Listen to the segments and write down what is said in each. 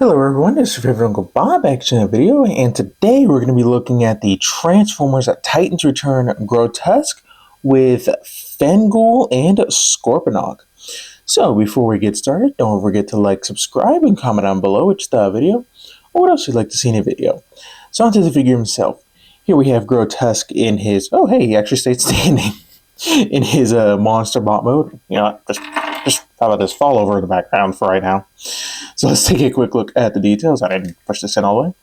Hello everyone, it's your favorite Uncle Bob back to a video, and today we're going to be looking at the Transformers Titans Return Grotusque with Fengul and Scorponok. So before we get started, don't forget to like, subscribe, and comment down below which the video, or what else you'd like to see in a video. So onto the figure himself. Here we have Grotusque in his, oh hey, he actually stayed standing, in his Monsterbot mode. You know, just how about this fall over in the background for right now. So let's take a quick look at the details. I didn't push this in all the way.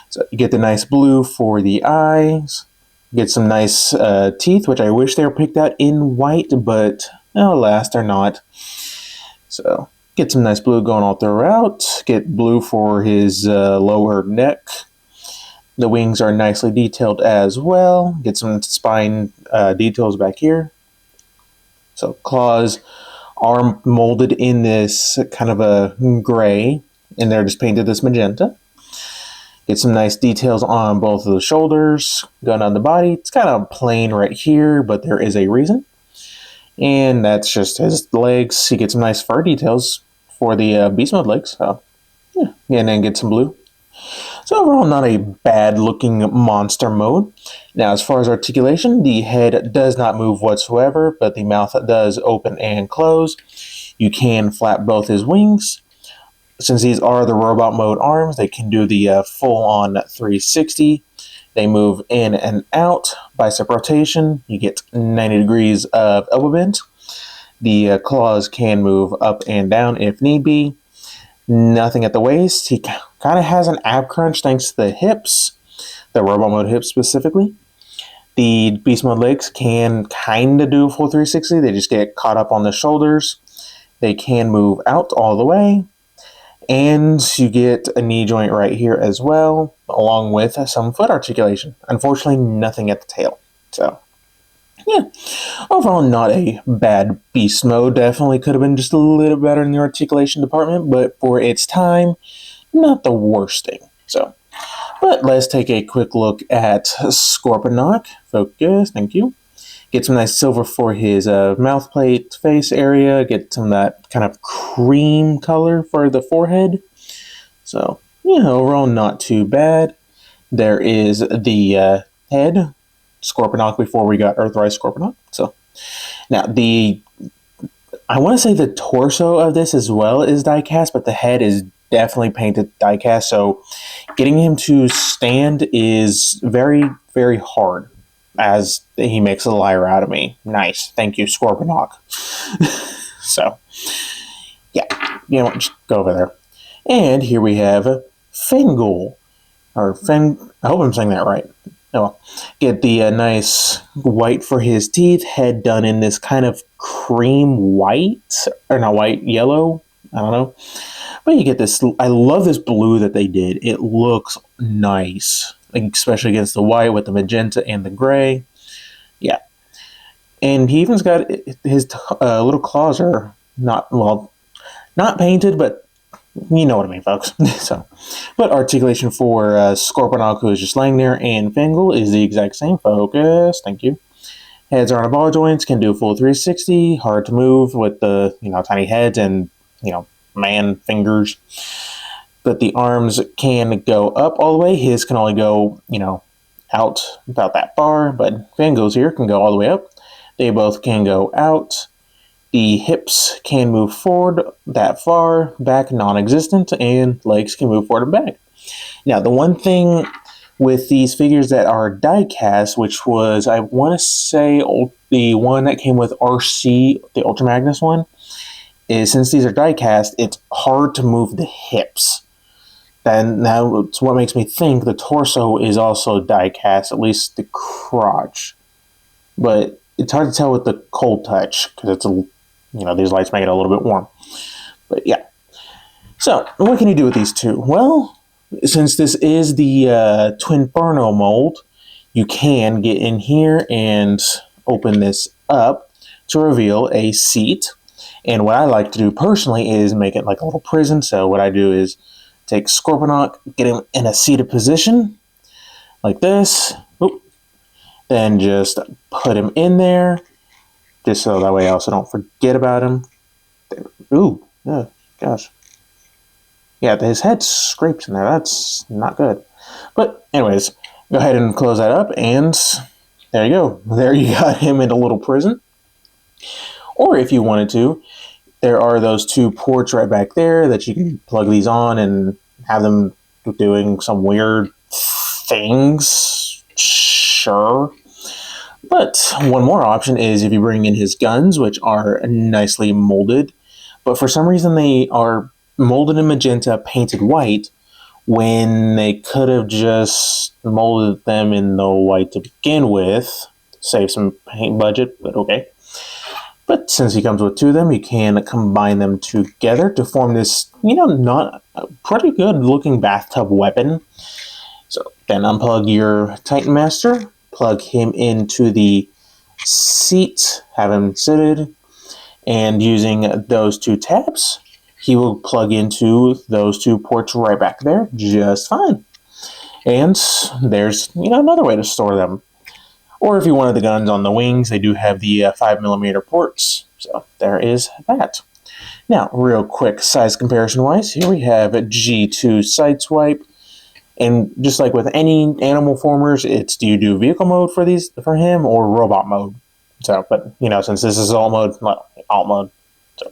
So you get the nice blue for the eyes. You get some nice teeth, which I wish they were picked out in white, but alas, they're not. So get some nice blue going all throughout. Get blue for his lower neck. The wings are nicely detailed as well. Get some spine details back here. So claws are molded in this kind of a gray, and they're just painted this magenta. Get some nice details on both of the shoulders, going on the body. It's kind of plain right here, but there is a reason. And that's just his legs. You get some nice fur details for the beast mode legs. So, yeah, and then get some blue. So overall, not a bad looking monster mode. Now, as far as articulation, the head does not move whatsoever, but the mouth does open and close. You can flap both his wings. Since these are the robot mode arms, they can do the full-on 360. They move in and out. Bicep rotation, you get 90 degrees of elbow bend. The claws can move up and down if need be. Nothing at the waist. He kind of has an ab crunch thanks to the hips, the robot mode hips specifically. The beast mode legs can kind of do a full 360. They just get caught up on the shoulders. They can move out all the way. And you get a knee joint right here as well, along with some foot articulation. Unfortunately, nothing at the tail. So, yeah, overall not a bad beast mode. Definitely could have been just a little better in the articulation department, but for its time, not the worst thing. So, but let's take a quick look at Scorponok. Focus, thank you. Get some nice silver for his mouth plate, face area. Get some of that kind of cream color for the forehead. So, yeah, overall not too bad. There is the head. Scorponok before we got Earthrise Scorponok. So now I want to say the torso of this as well is die-cast, but the head is definitely painted die-cast. So getting him to stand is very, very hard, as he makes a liar out of me. Nice. Thank you, Scorponok. So, yeah, you know what, just go over there. And here we have Fengul. I hope I'm saying that right. Oh, get the nice white for his teeth, head done in this kind of cream white, or not white, yellow, I don't know. But you get this, I love this blue that they did. It looks nice, especially against the white with the magenta and the gray. Yeah. And he even's got his little claws are not painted, but you know what I mean, folks. So, but articulation for Scorponok, who is just laying there, and Fengul is the exact same. Focus, thank you. Heads are on a ball joints, can do a full 360. Hard to move with the tiny heads and man fingers. But the arms can go up all the way. His can only go out about that far, but Fengul's here can go all the way up. They both can go out. The hips can move forward that far, back non-existent, and legs can move forward and back. Now, the one thing with these figures that are die-cast, which was, I want to say, the one that came with RC, the Ultra Magnus one, is since these are die-cast, it's hard to move the hips. And now it's what makes me think the torso is also die-cast, at least the crotch. But it's hard to tell with the cold touch, because it's these lights make it a little bit warm. But yeah. So, what can you do with these two? Well, since this is the Twinferno mold, you can get in here and open this up to reveal a seat. And what I like to do personally is make it like a little prison. So what I do is take Scorponok, get him in a seated position, like this. Oop. Then just put him in there. Just so that way I also don't forget about him. Ooh, yeah, gosh. Yeah, his head's scraped in there. That's not good. But anyways, go ahead and close that up, and there you go. There you got him in a little prison. Or if you wanted to, there are those two ports right back there that you can plug these on and have them doing some weird things. Sure. But one more option is if you bring in his guns, which are nicely molded, but for some reason they are molded in magenta, painted white, when they could have just molded them in the white to begin with. Save some paint budget, but okay. But since he comes with two of them, you can combine them together to form this, not pretty good looking bathtub weapon. So then unplug your Titan Master, plug him into the seat, have him seated, and using those two tabs, he will plug into those two ports right back there just fine. And there's another way to store them. Or if you wanted the guns on the wings, they do have the 5mm ports. So there is that. Now, real quick size comparison wise, here we have a G2 Sideswipe. And just like with any animal formers, it's do you do vehicle mode for him or robot mode? So, but since this is alt mode, alt mode. So,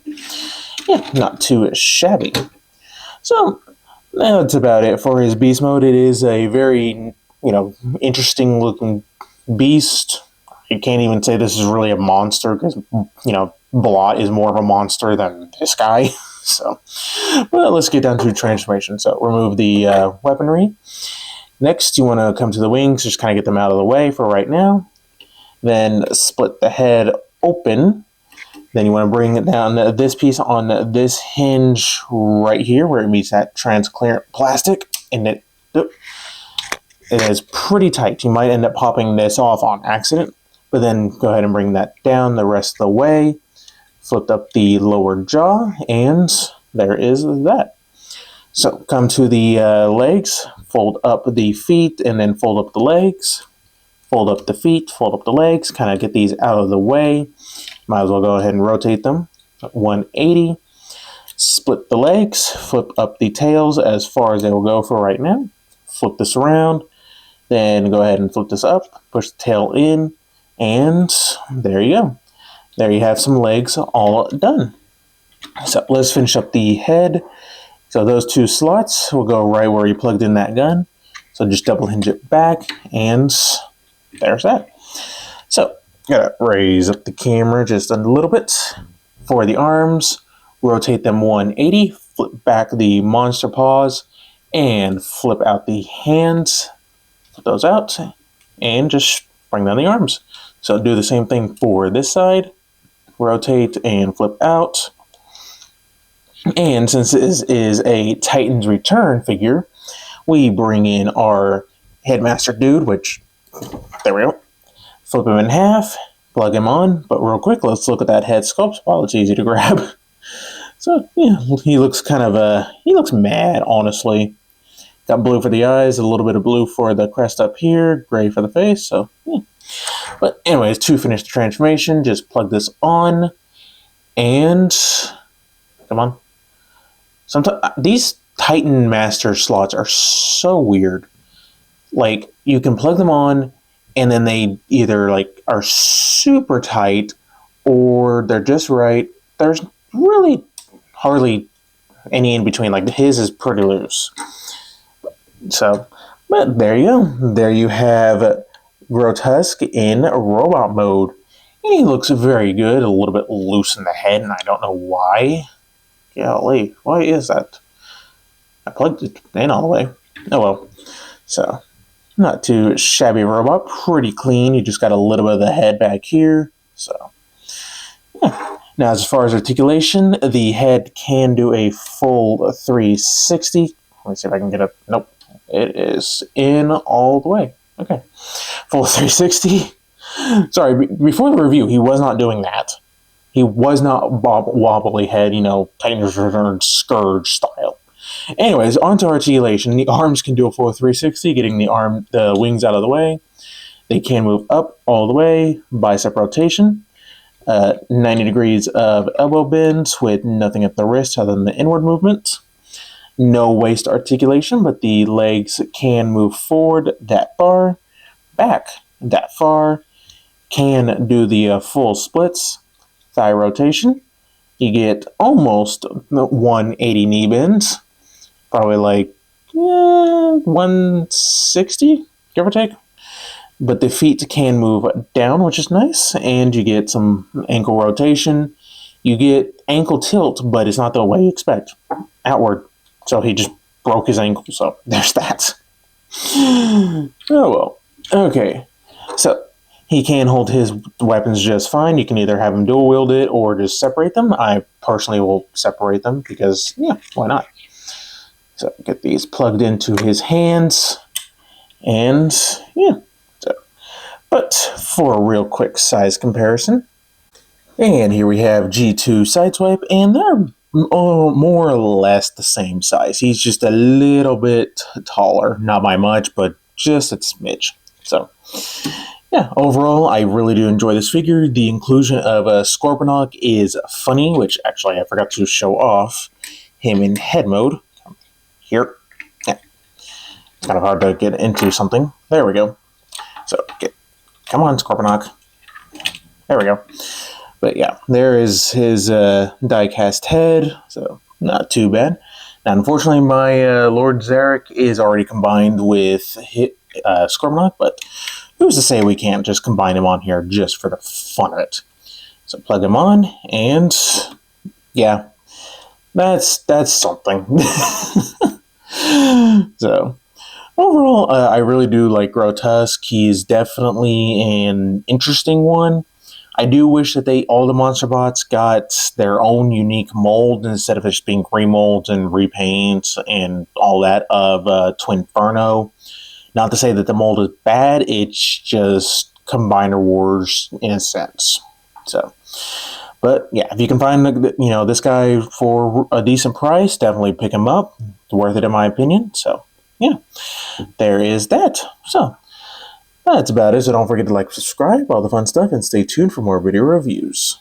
yeah, not too shabby. So that's about it for his beast mode. It is a very, interesting looking beast. You can't even say this is really a monster because, Blot is more of a monster than this guy. So, well, let's get down to transformation. So, remove the weaponry. Next, you want to come to the wings, just kind of get them out of the way for right now. Then split the head open. Then you want to bring down this piece on this hinge right here where it meets that transparent plastic, and it is pretty tight. You might end up popping this off on accident, but then go ahead and bring that down the rest of the way. Flip up the lower jaw, and there is that. So come to the legs, fold up the feet, and then fold up the legs. Fold up the feet, fold up the legs, kind of get these out of the way. Might as well go ahead and rotate them. 180. Split the legs, flip up the tails as far as they will go for right now. Flip this around. Then go ahead and flip this up, push the tail in, and there you go. There you have some legs all done. So let's finish up the head. So those two slots will go right where you plugged in that gun. So just double hinge it back, and there's that. So gotta raise up the camera just a little bit for the arms. Rotate them 180, flip back the monster paws, and flip out the hands. Flip those out, and just bring down the arms. So do the same thing for this side. Rotate and flip out. And since this is a Titans Return figure, we bring in our Headmaster dude, which, there we go. Flip him in half, plug him on, but real quick, let's look at that head sculpt while it's easy to grab. So, yeah, he looks kind of, he looks mad, honestly. Got blue for the eyes, a little bit of blue for the crest up here, gray for the face, so, yeah. But anyways, to finish the transformation, just plug this on, and, come on. Sometimes, these Titan Master slots are so weird. Like, you can plug them on, and then they either, are super tight, or they're just right. There's really hardly any in between. Like, his is pretty loose. So, but there you go. There you have Grotusque in robot mode. And he looks very good, a little bit loose in the head, and I don't know why. Golly, why is that? I plugged it in all the way. Oh well. So, not too shabby robot, pretty clean. You just got a little bit of the head back here. So, yeah. Now, as far as articulation, the head can do a full 360. Let me see if I can get it. Nope. It is in all the way. Okay. Full 360. Sorry, before the review, he was not doing that. He was not wobbly head, Titans Return Scourge style. Anyways, onto articulation. The arms can do a full 360, getting the wings out of the way. They can move up all the way, bicep rotation, 90 degrees of elbow bends with nothing at the wrist other than the inward movement. no waist articulation, but the legs can move forward that far, back that far, can do the full splits, thigh rotation. You get almost 180 knee bends, probably like 160, give or take. But the feet can move down, which is nice, and you get some ankle rotation. You get ankle tilt, but it's not the way you expect. Outward. So he just broke his ankle, so there's that. Oh well. Okay. So he can hold his weapons just fine. You can either have him dual wield it or just separate them. I personally will separate them because, yeah, why not? So get these plugged into his hands. And, yeah. But for a real quick size comparison, and here we have G2 Sideswipe, and they're more or less the same size. He's just a little bit taller, not by much, but just a smidge. So, yeah, overall, I really do enjoy this figure. The inclusion of Scorponok is funny, which actually I forgot to show off him in head mode. Here. Yeah. It's kind of hard to get into something. There we go. So, come on, Scorponok. There we go. But yeah, there is his die-cast head, so not too bad. Now, unfortunately, my Lord Zarek is already combined with Scorponok, but who's to say we can't just combine him on here just for the fun of it? So plug him on, and yeah, that's something. So overall, I really do like Grotusque. He's definitely an interesting one. I do wish that all the Monsterbots got their own unique mold instead of just being remolds and repaints and all that of Twinferno. Not to say that the mold is bad, it's just Combiner Wars in a sense. So, but yeah, if you can find this guy for a decent price, definitely pick him up. It's worth it in my opinion. So yeah, there is that. So that's about it. So don't forget to like, subscribe, all the fun stuff, and stay tuned for more video reviews.